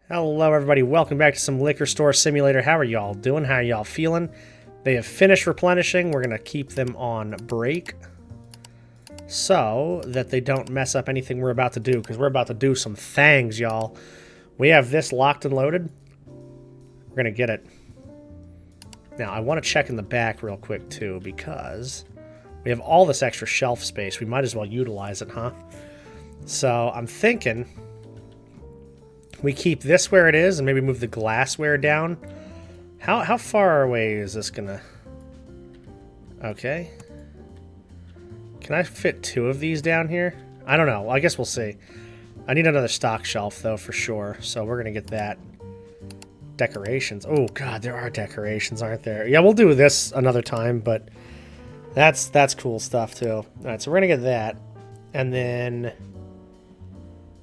Hello, everybody. Welcome back to some Liquor Store Simulator. How are y'all doing? How are y'all feeling? They have finished replenishing. We're going to keep them on break so that they don't mess up anything we're about to do, because we're about to do some things, y'all. We have this locked and loaded. We're going to get it. Now, I want to check in the back real quick, too, because we have all this extra shelf space. We might as well utilize it, huh? So, I'm thinking we keep this where it is and maybe move the glassware down. How far away is this gonna... Okay. Can I fit two of these down here? I don't know. I guess we'll see. I need another stock shelf, though, for sure. So we're gonna get that. Decorations. Oh, God, there are decorations, aren't there? Yeah, we'll do this another time, but that's cool stuff, too. All right, so we're gonna get that. And then...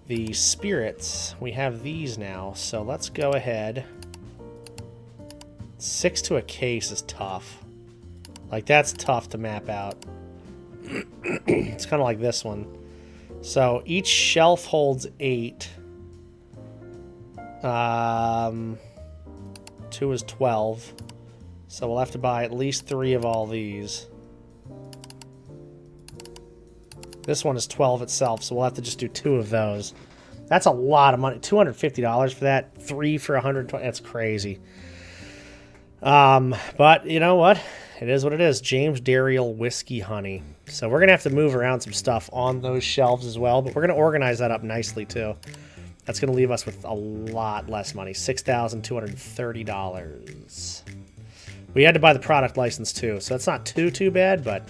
the spirits, we have these now, so let's go ahead. 6 to a case is tough. Like, that's tough to map out. It's kind of like this one. So, each shelf holds 8. 2 is 12. So, we'll have to buy at least 3 of all these. This one is 12 itself, so we'll have to just do 2 of those. That's a lot of money. $250 for that. 3 for $120. That's crazy. But you know what? It is what it is. James Dariel Whiskey Honey. So we're going to have to move around some stuff on those shelves as well, but we're going to organize that up nicely too. That's going to leave us with a lot less money. $6,230. We had to buy the product license too, so that's not too bad, but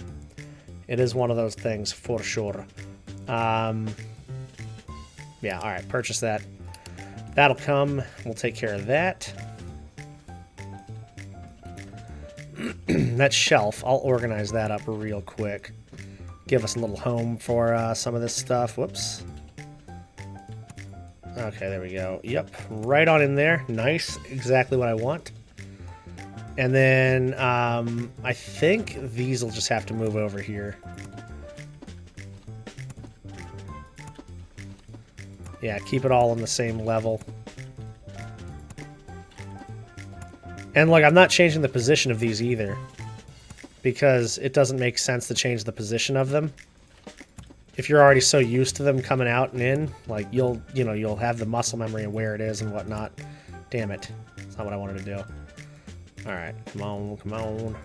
it is one of those things for sure. Yeah, alright, purchase that. That'll come. We'll take care of that. That shelf, I'll organize that up real quick. Give us a little home for some of this stuff. Whoops. Okay, there we go. Yep, right on in there. Nice, exactly what I want. And then I think these will just have to move over here. Yeah, keep it all on the same level. And look, I'm not changing the position of these either, because it doesn't make sense to change the position of them. If you're already so used to them coming out and in, like you'll have the muscle memory of where it is and whatnot. Damn it. That's not what I wanted to do. Alright, come on, come on.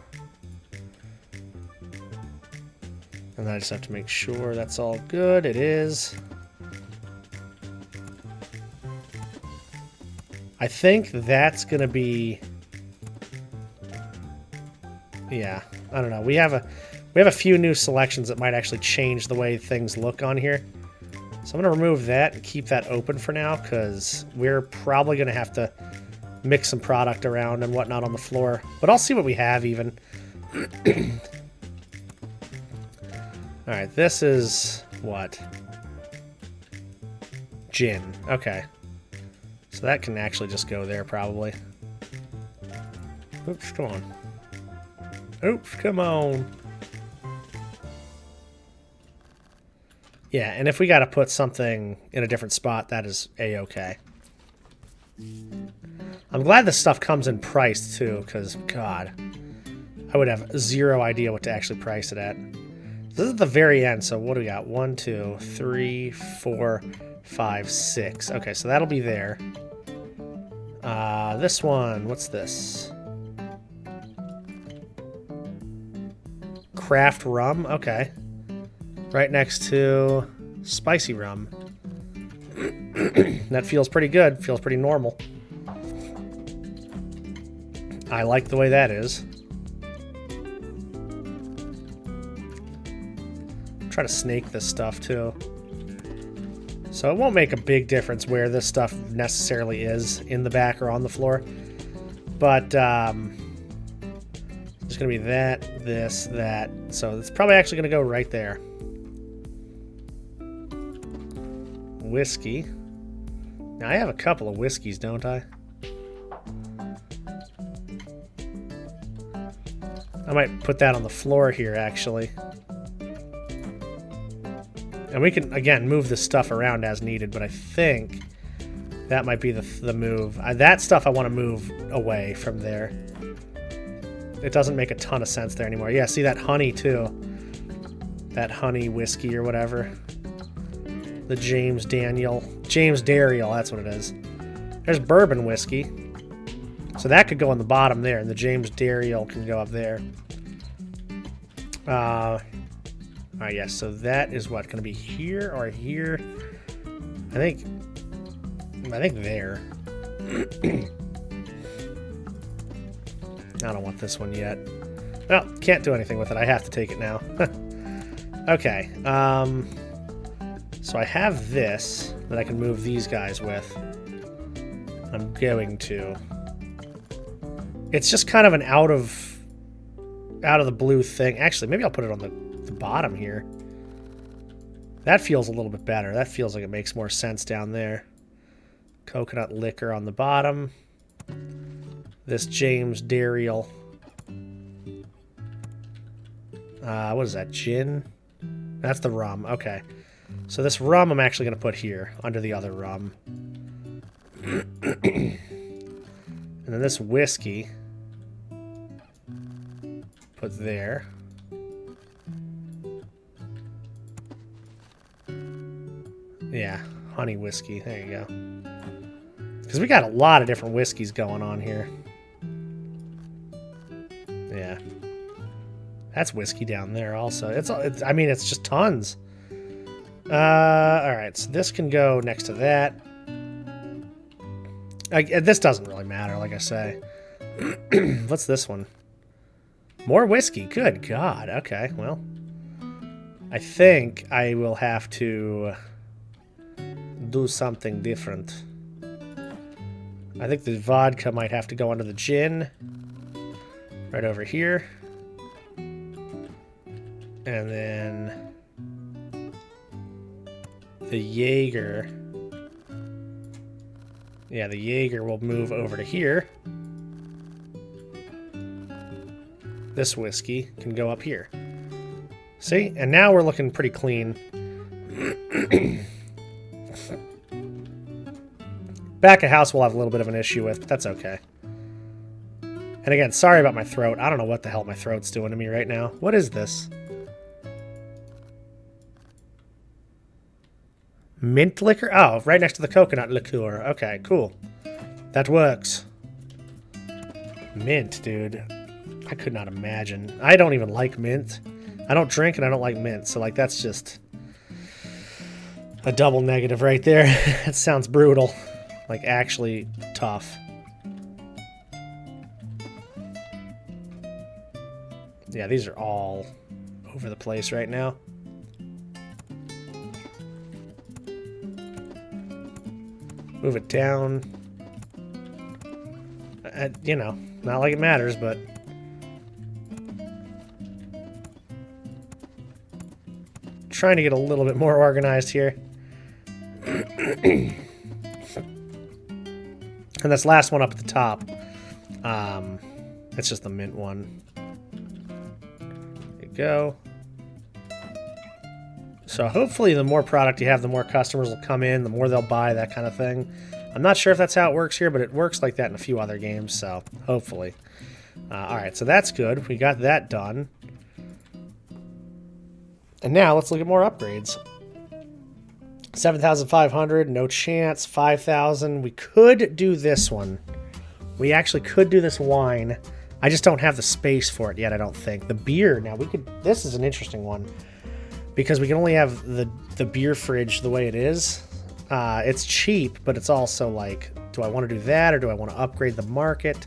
And then I just have to make sure that's all good. It is. I think that's going to be... Yeah, I don't know. We have a few new selections that might actually change the way things look on here. So I'm going to remove that and keep that open for now, because we're probably going to have to mix some product around and whatnot on the floor. But I'll see what we have even. Alright, this is... what? Gin. Okay. So that can actually just go there, probably. Oops, come on. Oops, come on. Yeah, and if we got to put something in a different spot, that is a-okay. I'm glad this stuff comes in priced, too, because, God, I would have zero idea what to actually price it at. This is the very end, so what do we got? 1, 2, 3, 4, 5, 6. Okay, so that'll be there. This one, what's this? Craft rum, okay. Right next to spicy rum. That feels pretty good, feels pretty normal. I like the way that is. Try to snake this stuff too. So it won't make a big difference where this stuff necessarily is, in the back or on the floor. But there's going to be that, this, that. So it's probably actually going to go right there. Whiskey. Now I have a couple of whiskeys, don't I? I might put that on the floor here, actually. And we can, again, move this stuff around as needed, but I think That might be the move. That stuff I want to move away from there. It doesn't make a ton of sense there anymore. Yeah, see that honey too. That honey whiskey or whatever. The James Daniel. James Dariel, that's what it is. There's bourbon whiskey. So that could go on the bottom there, and the James Dariel can go up there. Alright, yes, so that is what, going to be here or here? I think there. I don't want this one yet. Well, can't do anything with it. I have to take it now. Okay. So I have this that I can move these guys with. I'm going to. It's just kind of an out of the blue thing. Actually, maybe I'll put it on the bottom here. That feels a little bit better. That feels like it makes more sense down there. Coconut liquor on the bottom. This James Dariel. What is that? Gin? That's the rum. Okay. So this rum I'm actually going to put here under the other rum. And then this whiskey. Put there. Yeah, honey whiskey. There you go. Because we got a lot of different whiskeys going on here. Yeah. That's whiskey down there also. It's I mean, it's just tons. Alright, so this can go next to that. This doesn't really matter, like I say. What's this one? More whiskey. Good God. Okay, well. I think I will have to do something different. I think the vodka might have to go under the gin. Right over here. And then the Jaeger. Yeah, the Jaeger will move over to here. This whiskey can go up here. See? And now we're looking pretty clean. Back of house we'll have a little bit of an issue with, but that's okay. And again, sorry about my throat. I don't know what the hell my throat's doing to me right now. What is this? Mint liquor? Oh, right next to the coconut liqueur. Okay, cool. That works. Mint, dude. I could not imagine. I don't even like mint. I don't drink and I don't like mint, so like that's just a double negative right there. That sounds brutal. Like actually tough. Yeah, these are all over the place right now. Move it down. You know, not like it matters, but... trying to get a little bit more organized here. And this last one up at the top, it's just the mint one. There you go. So hopefully the more product you have, the more customers will come in, the more they'll buy, that kind of thing. I'm not sure if that's how it works here, but it works like that in a few other games, so hopefully. Alright, so that's good. We got that done. And now let's look at more upgrades. 7,500, no chance. 5,000. We could do this one. We actually could do this wine. I just don't have the space for it yet, I don't think. The beer, now we could... This is an interesting one. Because we can only have the beer fridge the way it is. It's cheap, but it's also like, do I want to do that or do I want to upgrade the market?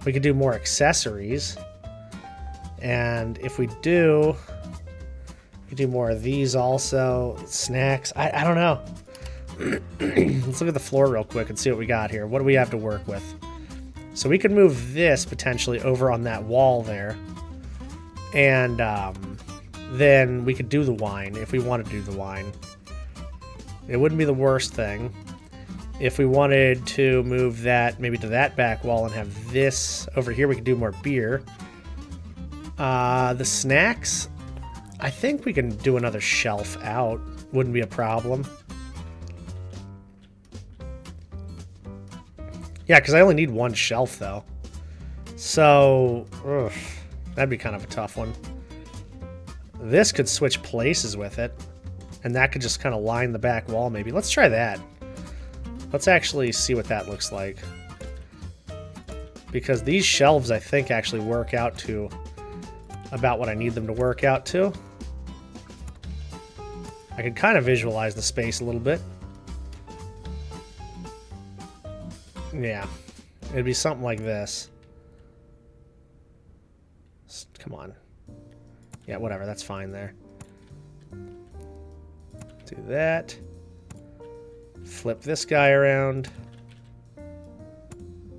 We could do more accessories. And if we do, we could do more of these also. Snacks. I don't know. Let's look at the floor real quick and see what we got here. What do we have to work with? So we could move this potentially over on that wall there. And then we could do the wine if we wanted to do the wine. It wouldn't be the worst thing. If we wanted to move that maybe to that back wall and have this over here, we could do more beer. The snacks, I think we can do another shelf out. Wouldn't be a problem. Yeah, because I only need one shelf, though. So, ugh, that'd be kind of a tough one. This could switch places with it, and that could just kind of line the back wall, maybe. Let's try that. Let's actually see what that looks like. Because these shelves, I think, actually work out to about what I need them to work out to. I can kind of visualize the space a little bit. Yeah, it'd be something like this. Come on. Yeah, whatever, that's fine there. Do that. Flip this guy around.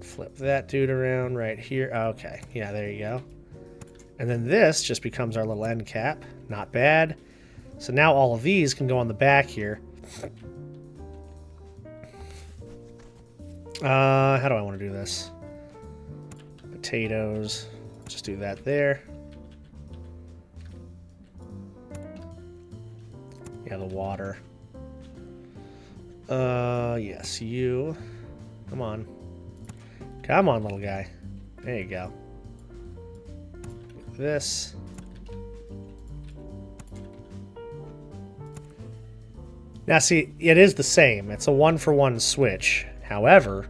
Flip that dude around right here. Okay, yeah, there you go. And then this just becomes our little end cap. Not bad. So now all of these can go on the back here. How do I want to do this? Potatoes. Just do that there. Yeah, the water. Yes, you. Come on. Come on, little guy. There you go. This. Now, see, it is the same. It's a one-for-one switch. However,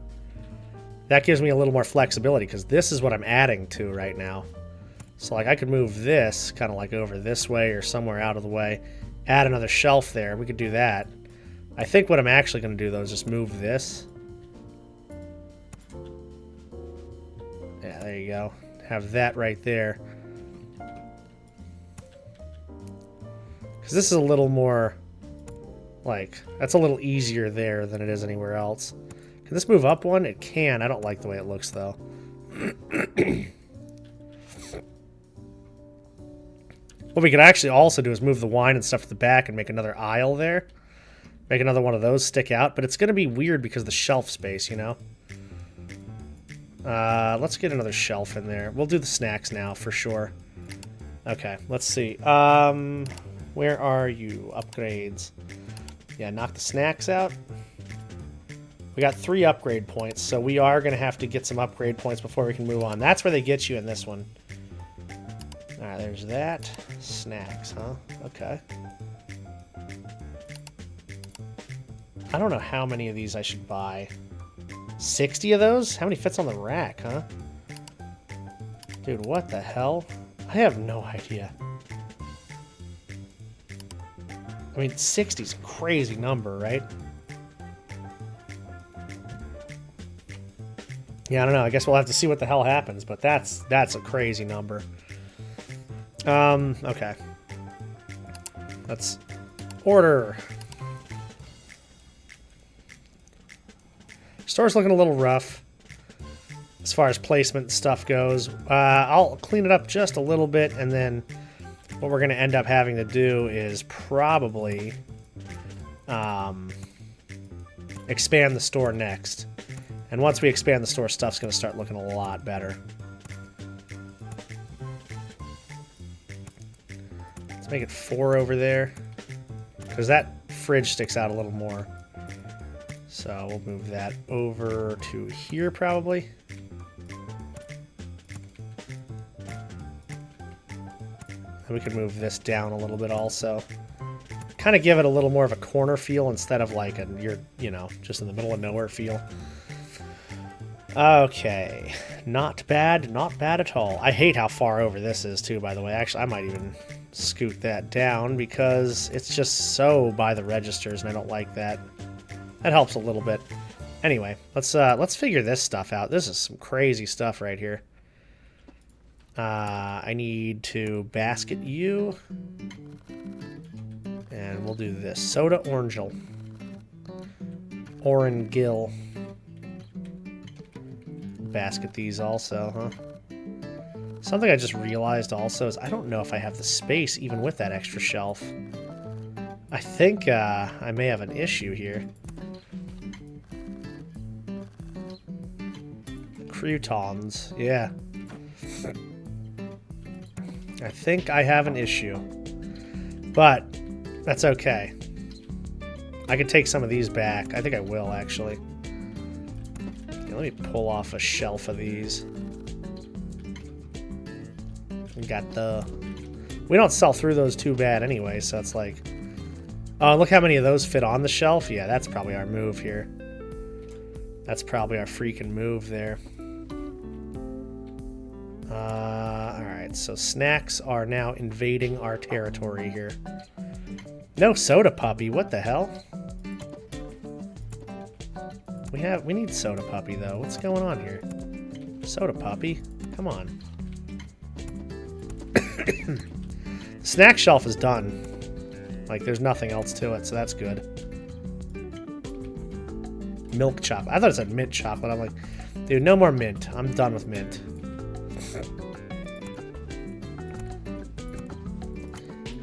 that gives me a little more flexibility because this is what I'm adding to right now. So, like, I could move this kind of like over this way or somewhere out of the way. Add another shelf there. We could do that. I think what I'm actually going to do, though, is just move this. Yeah, there you go. Have that right there. Because this is a little more, like, that's a little easier there than it is anywhere else. Can this move up one? It can. I don't like the way it looks, though. What we could actually also do is move the wine and stuff to the back and make another aisle there. Make another one of those stick out. But it's going to be weird because of the shelf space, you know? Let's get another shelf in there. We'll do the snacks now for sure. Okay, let's see. Where are you? Upgrades. Yeah, knock the snacks out. We got 3 upgrade points, so we are going to have to get some upgrade points before we can move on. That's where they get you in this one. Alright, there's that. Snacks, huh? Okay. I don't know how many of these I should buy. 60 of those? How many fits on the rack, huh? Dude, what the hell? I have no idea. I mean, 60's a crazy number, right? Yeah, I don't know. I guess we'll have to see what the hell happens, but that's a crazy number. Okay. Let's order. Store's looking a little rough as far as placement stuff goes. I'll clean it up just a little bit, and then what we're going to end up having to do is probably expand the store next. And once we expand the store, stuff's going to start looking a lot better. Let's make it 4 over there, because that fridge sticks out a little more. So we'll move that over to here probably. And we can move this down a little bit also. Kind of give it a little more of a corner feel instead of like you're, you know, just in the middle of nowhere feel. Okay, not bad at all. I hate how far over this is too, by the way. Actually, I might even scoot that down because it's just so by the registers and I don't like that. That helps a little bit. Anyway, let's figure this stuff out. This is some crazy stuff right here. I need to basket you. And we'll do this. Soda Orangel. Orangill. Basket these also, huh? Something I just realized also is I don't know if I have the space even with that extra shelf. I think I may have an issue here. Croutons, yeah. I think I have an issue. But that's okay. I could take some of these back. I think I will, actually. Let me pull off a shelf of these. We got the... We don't sell through those too bad anyway, so it's like... Oh, look how many of those fit on the shelf. Yeah, that's probably our move here. That's probably our freaking move there. Alright, so snacks are now invading our territory here. No Soda Puppy, what the hell? We need Soda Puppy though. What's going on here? Soda Puppy, come on. The snack shelf is done. Like, there's nothing else to it, so that's good. Milk chocolate. I thought it said mint chocolate. I'm like, dude, no more mint. I'm done with mint.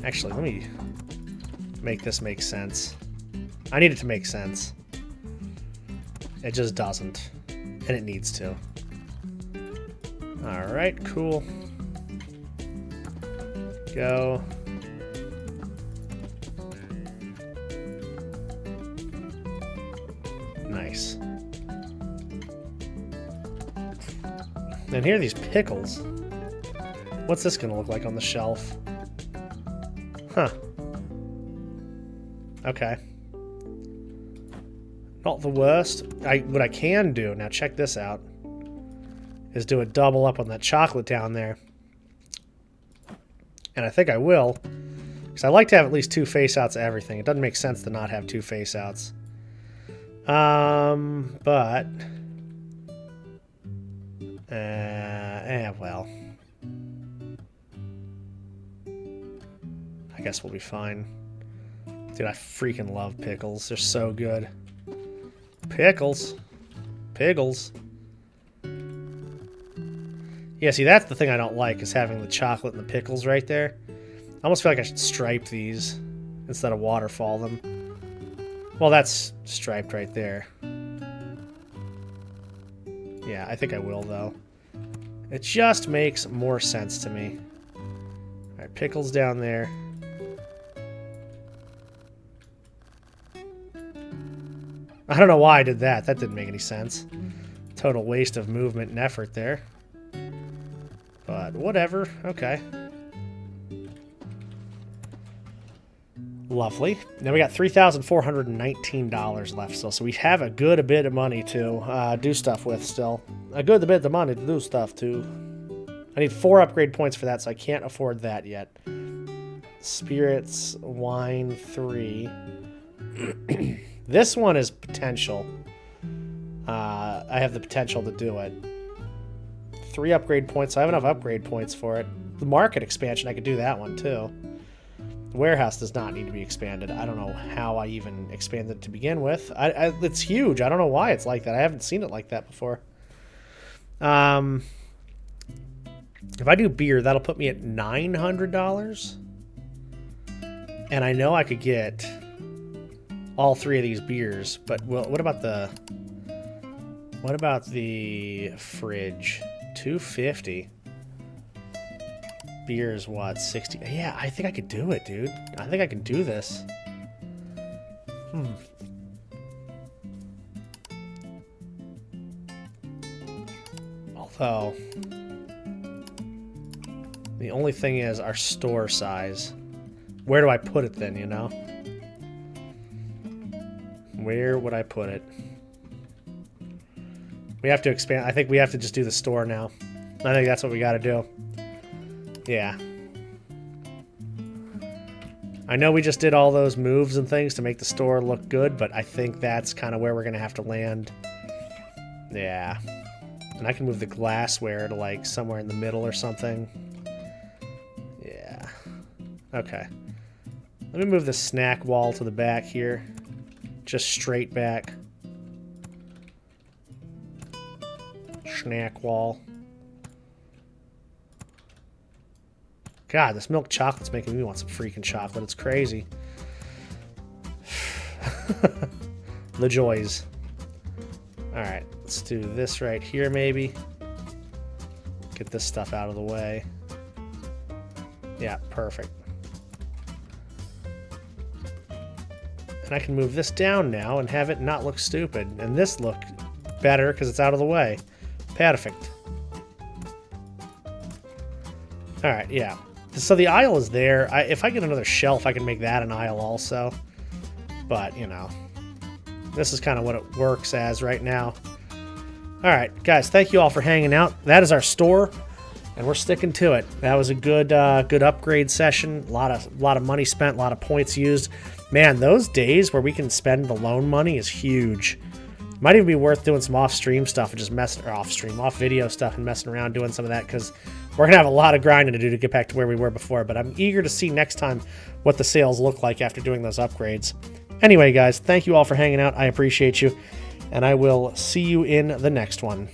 Actually, let me make this make sense. I need it to make sense. It just doesn't. And it needs to. Alright, cool. Go. Nice. And here are these pickles. What's this gonna look like on the shelf? Huh. Okay. Not the worst. What I can do, now check this out, is do a double up on that chocolate down there. And I think I will, because I like to have at least 2 face-outs of everything. It doesn't make sense to not have 2 face-outs. But... well. I guess we'll be fine. Dude, I freaking love pickles. They're so good. Pickles. Pickles. Yeah, see, that's the thing I don't like, is having the chocolate and the pickles right there. I almost feel like I should stripe these instead of waterfall them. Well, that's striped right there. Yeah, I think I will, though. It just makes more sense to me. Alright, pickles down there. I don't know why I did that. That didn't make any sense. Total waste of movement and effort there. But whatever. Okay. Lovely. Now we got $3,419 left still, so we have a good bit of money to do stuff with still. A good bit of money to do stuff to. I need 4 upgrade points for that, so I can't afford that yet. Spirits, wine, 3. This one is potential. I have the potential to do it. 3 upgrade points. So I have enough upgrade points for it. The market expansion, I could do that one too. The warehouse does not need to be expanded. I don't know how I even expanded it to begin with. It's huge. I don't know why it's like that. I haven't seen it like that before. If I do beer, that'll put me at $900. And I know I could get all 3 of these beers, but well, what about the fridge? $250. Beers, what, 60? Yeah, I think I could do it, dude. I think I can do this. Although, the only thing is our store size. Where do I put it then, you know? Where would I put it? We have to expand. I think we have to just do the store now. I think that's what we got to do. Yeah. I know we just did all those moves and things to make the store look good, but I think that's kind of where we're going to have to land. Yeah. And I can move the glassware to, like, somewhere in the middle or something. Yeah. Okay. Let me move the snack wall to the back here. Just straight back. Snack wall. God, this milk chocolate's making me want some freaking chocolate. It's crazy. The joys. Alright, let's do this right here, maybe. Get this stuff out of the way. Yeah, perfect. And I can move this down now and have it not look stupid. And this look better because it's out of the way. Perfect. Alright, yeah. So the aisle is there. If I get another shelf, I can make that an aisle also. But, you know, this is kind of what it works as right now. Alright, guys, thank you all for hanging out. That is our store, and we're sticking to it. That was a good good upgrade session. A lot of money spent, a lot of points used. Man, those days where we can spend the loan money is huge. Might even be worth doing some off-stream stuff and just messing, or off-video stuff and messing around doing some of that, because we're going to have a lot of grinding to do to get back to where we were before, but I'm eager to see next time what the sales look like after doing those upgrades. Anyway, guys, thank you all for hanging out. I appreciate you, and I will see you in the next one.